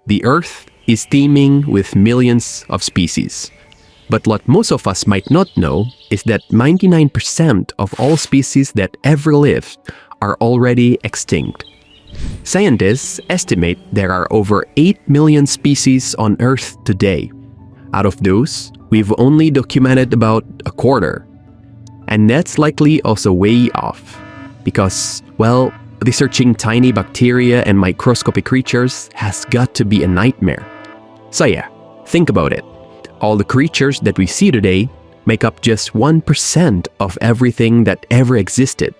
The Earth is teeming with millions of species. But what most of us might not know is that 99% of all species that ever lived are already extinct. Scientists estimate there are over 8 million species on Earth today. Out of those, we've only documented about a quarter. And that's likely also way off. Because, well, researching tiny bacteria and microscopic creatures has got to be a nightmare. So yeah, think about it. All the creatures that we see today make up just 1% of everything that ever existed.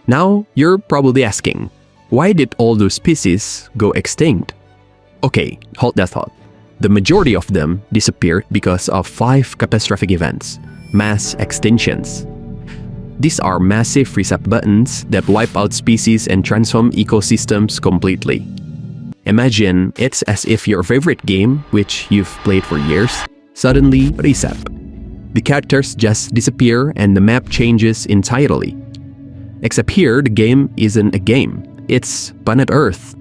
Now, you're probably asking, why did all those species go extinct? Okay, hold that thought. The majority of them disappeared because of 5 catastrophic events, mass extinctions. These are massive reset buttons that wipe out species and transform ecosystems completely. Imagine it's as if your favorite game, which you've played for years, suddenly reset. The characters just disappear and the map changes entirely. Except here, the game isn't a game, it's planet Earth.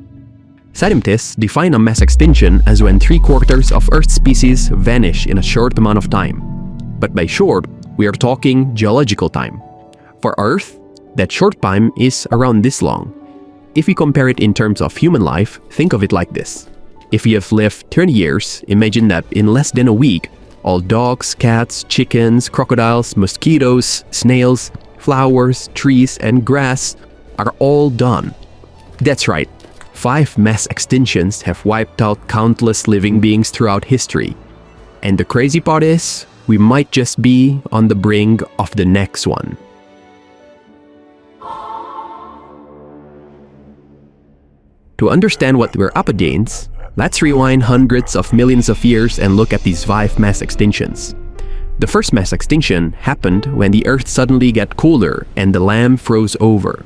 Scientists define a mass extinction as when 3/4 of Earth's species vanish in a short amount of time. But by short, we are talking geological time. For Earth, that short time is around this long. If we compare it in terms of human life, think of it like this. If you have lived 20 years, imagine that in less than a week, all dogs, cats, chickens, crocodiles, mosquitoes, snails, flowers, trees, and grass are all done. That's right, 5 mass extinctions have wiped out countless living beings throughout history. And the crazy part is, we might just be on the brink of the next one. To understand what we're up against, let's rewind hundreds of millions of years and look at these 5 mass extinctions. The first mass extinction happened when the Earth suddenly got colder and the land froze over.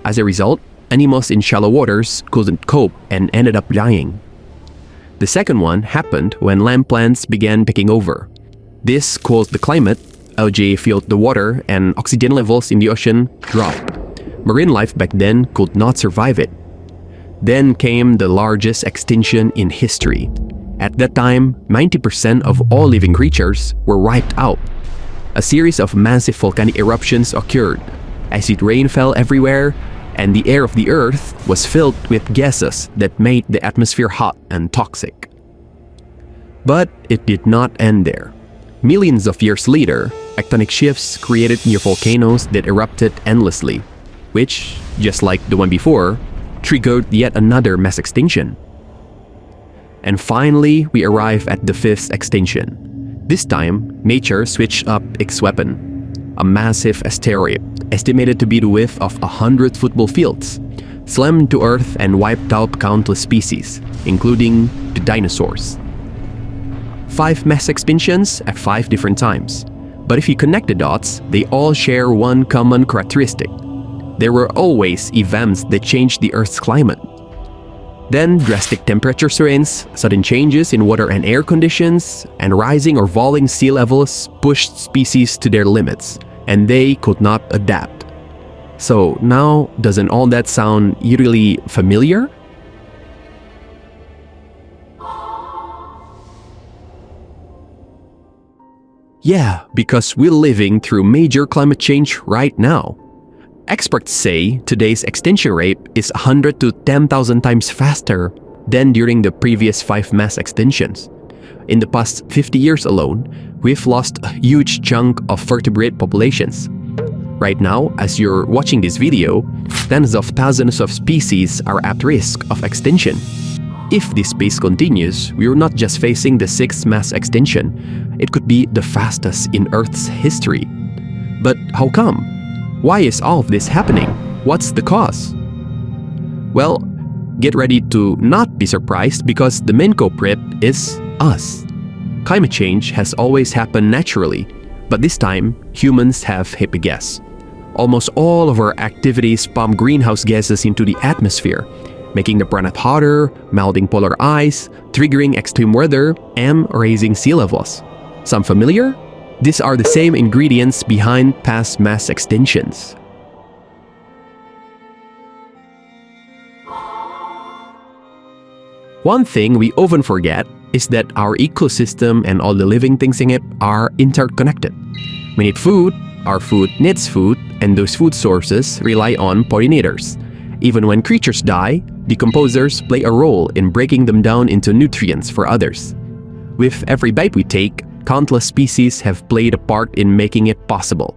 As a result, animals in shallow waters couldn't cope and ended up dying. The second one happened when land plants began taking over. This cooled the climate, algae filled the water, and oxygen levels in the ocean dropped. Marine life back then could not survive it. Then came the largest extinction in history. At that time, 90% of all living creatures were wiped out. A series of massive volcanic eruptions occurred. Acid rain fell everywhere, and the air of the Earth was filled with gases that made the atmosphere hot and toxic. But it did not end there. Millions of years later, tectonic shifts created new volcanoes that erupted endlessly, which, just like the one before, triggered yet another mass extinction. And finally, we arrive at the 5th extinction. This time, nature switched up its weapon. A massive asteroid, estimated to be the width of 100 football fields, slammed to Earth and wiped out countless species, including the dinosaurs. 5 mass extinctions at 5 different times. But if you connect the dots, they all share one common characteristic. There were always events that changed the Earth's climate. Then drastic temperature swings, sudden changes in water and air conditions, and rising or falling sea levels pushed species to their limits, and they could not adapt. So now, doesn't all that sound eerily familiar? Yeah, because we're living through major climate change right now. Experts say today's extinction rate is 100 to 10,000 times faster than during the previous 5 mass extinctions. In the past 50 years alone, we've lost a huge chunk of vertebrate populations. Right now, as you're watching this video, tens of thousands of species are at risk of extinction. If this pace continues, we're not just facing the 6th mass extinction, it could be the fastest in Earth's history. But how come? Why is all of this happening? What's the cause? Well, get ready to not be surprised because the main culprit is us. Climate change has always happened naturally, but this time, humans have hit a guess. Almost all of our activities pump greenhouse gases into the atmosphere, making the planet hotter, melting polar ice, triggering extreme weather, and raising sea levels. Sound familiar? These are the same ingredients behind past mass extinctions. One thing we often forget is that our ecosystem and all the living things in it are interconnected. We need food, our food needs food, and those food sources rely on pollinators. Even when creatures die, decomposers play a role in breaking them down into nutrients for others. With every bite we take, countless species have played a part in making it possible.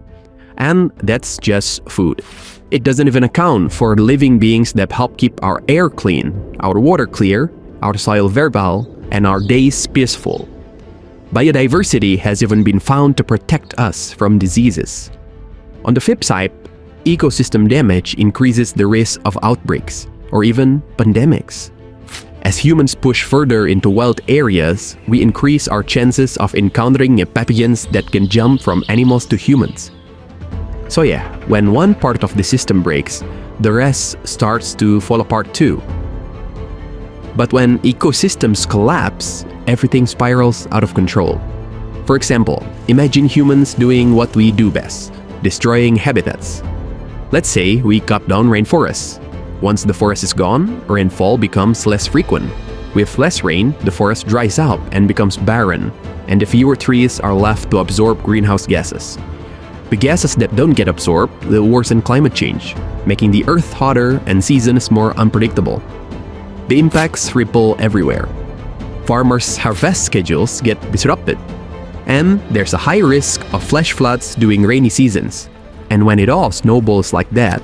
And that's just food. It doesn't even account for living beings that help keep our air clean, our water clear, our soil fertile, and our days peaceful. Biodiversity has even been found to protect us from diseases. On the flip side, ecosystem damage increases the risk of outbreaks or even pandemics. As humans push further into wild areas, we increase our chances of encountering pathogens that can jump from animals to humans. So yeah, when one part of the system breaks, the rest starts to fall apart too. But when ecosystems collapse, everything spirals out of control. For example, imagine humans doing what we do best, destroying habitats. Let's say we cut down rainforests. Once the forest is gone, rainfall becomes less frequent. With less rain, the forest dries out and becomes barren, and the fewer trees are left to absorb greenhouse gases. The gases that don't get absorbed will worsen climate change, making the Earth hotter and seasons more unpredictable. The impacts ripple everywhere. Farmers' harvest schedules get disrupted, and there's a high risk of flash floods during rainy seasons. And when it all snowballs like that,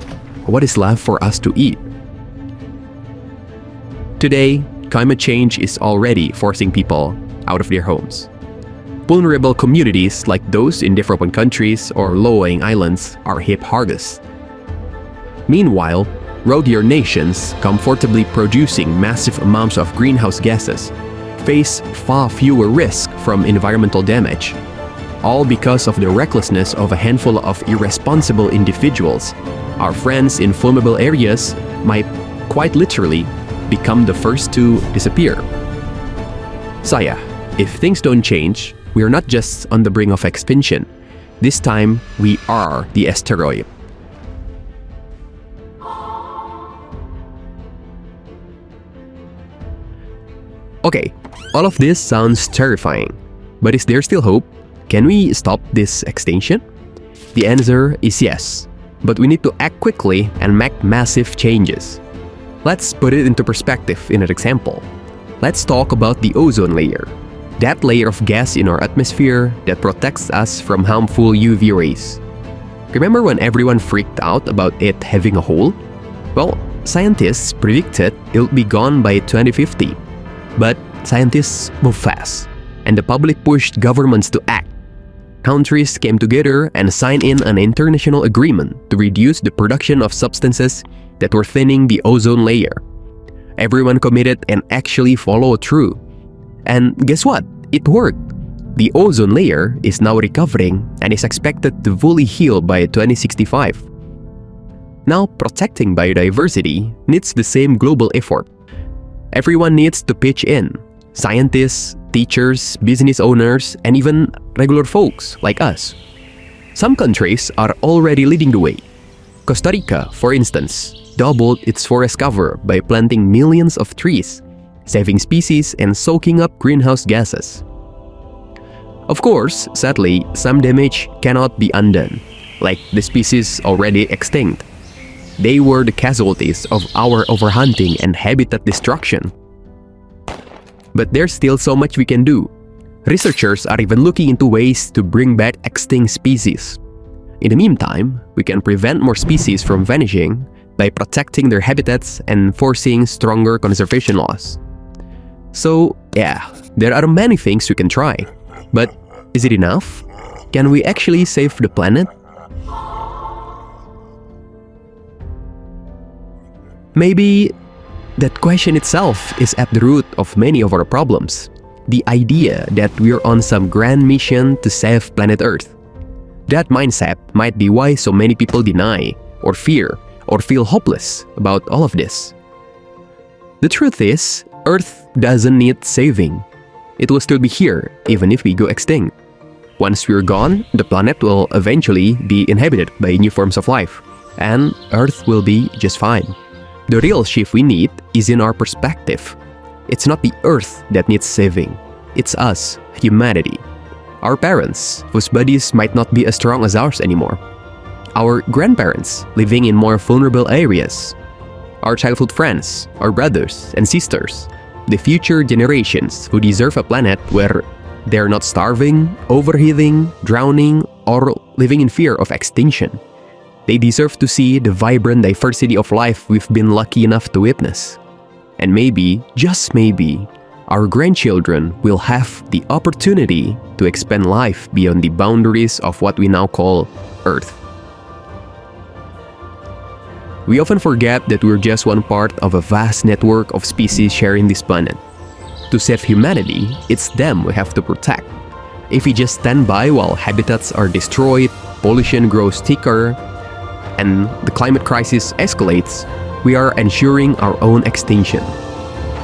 what is left for us to eat? Today, climate change is already forcing people out of their homes. Vulnerable communities like those in developing countries or low-lying islands are hit hardest. Meanwhile, wealthier nations, comfortably producing massive amounts of greenhouse gases, face far fewer risks from environmental damage, all because of the recklessness of a handful of irresponsible individuals. Our friends in vulnerable areas might quite literally become the first to disappear. So yeah, if things don't change, we are not just on the brink of extinction. This time, we are the asteroid. Okay, all of this sounds terrifying, but is there still hope? Can we stop this extinction? The answer is yes, but we need to act quickly and make massive changes. Let's put it into perspective in an example. Let's talk about the ozone layer. That layer of gas in our atmosphere that protects us from harmful UV rays. Remember when everyone freaked out about it having a hole? Well, scientists predicted it would be gone by 2050. But scientists move fast, and the public pushed governments to act. Countries came together and signed in an international agreement to reduce the production of substances that were thinning the ozone layer. Everyone committed and actually followed through. And guess what? It worked. The ozone layer is now recovering and is expected to fully heal by 2065. Now, protecting biodiversity needs the same global effort. Everyone needs to pitch in. Scientists, teachers, business owners, and even regular folks like us. Some countries are already leading the way. Costa Rica, for instance, doubled its forest cover by planting millions of trees, saving species and soaking up greenhouse gases. Of course, sadly, some damage cannot be undone, like the species already extinct. They were the casualties of our overhunting and habitat destruction. But there's still so much we can do. Researchers are even looking into ways to bring back extinct species. In the meantime, we can prevent more species from vanishing by protecting their habitats and enforcing stronger conservation laws. So, yeah, there are many things we can try. But is it enough? Can we actually save the planet? Maybe that question itself is at the root of many of our problems. The idea that we're on some grand mission to save planet Earth. That mindset might be why so many people deny, or fear, or feel hopeless about all of this. The truth is, Earth doesn't need saving. It will still be here, even if we go extinct. Once we're gone, the planet will eventually be inhabited by new forms of life, and Earth will be just fine. The real shift we need is in our perspective. It's not the Earth that needs saving. It's us, humanity. Our parents, whose bodies might not be as strong as ours anymore. Our grandparents, living in more vulnerable areas. Our childhood friends, our brothers and sisters. The future generations who deserve a planet where they're not starving, overheating, drowning, or living in fear of extinction. They deserve to see the vibrant diversity of life we've been lucky enough to witness. And maybe, just maybe, our grandchildren will have the opportunity to expand life beyond the boundaries of what we now call Earth. We often forget that we're just one part of a vast network of species sharing this planet. To save humanity, it's them we have to protect. If we just stand by while habitats are destroyed, pollution grows thicker, and the climate crisis escalates, we are ensuring our own extinction.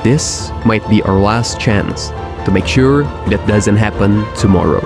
This might be our last chance to make sure that doesn't happen tomorrow.